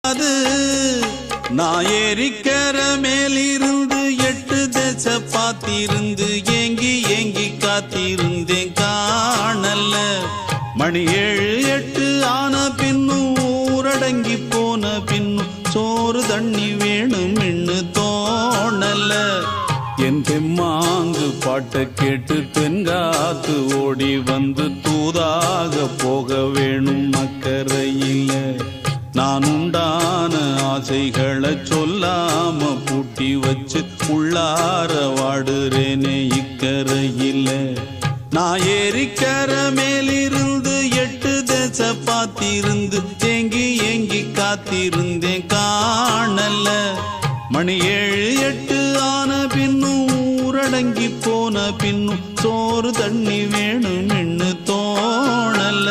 அது நான் ஏரிக்கர மேலிருந்து 8 தேச பாத்திருந்து ஏங்கி ஏங்கி காத்திருந்தேன் காணல. மணி 7 8 ஆன பின்னும் ஊரடங்கி போன பின்னும் சோறு தண்ணி வேணும் இன்னு தோணல. என் தெம்மாங்கு பாட்டை கேட்டு தென்காத்து ஓடி வந்து தூதாக போக வேணும் அக்கறையில. நான் உண்டான ஆசைகளை சொல்லாம பூட்டி வச்சு உள்ளார வாடுறேனே இக்கரையில. நான் ஏரிக்கர மேலிருந்து 8 தேச பாத்திருந்து ஏங்கி ஏங்கி காத்திருந்தேன் காணல. மணி 7 8 ஆன பின்னும் ஊரடங்கி போன பின்னும் சோறு தண்ணி வேணும் இன்னு தோணல.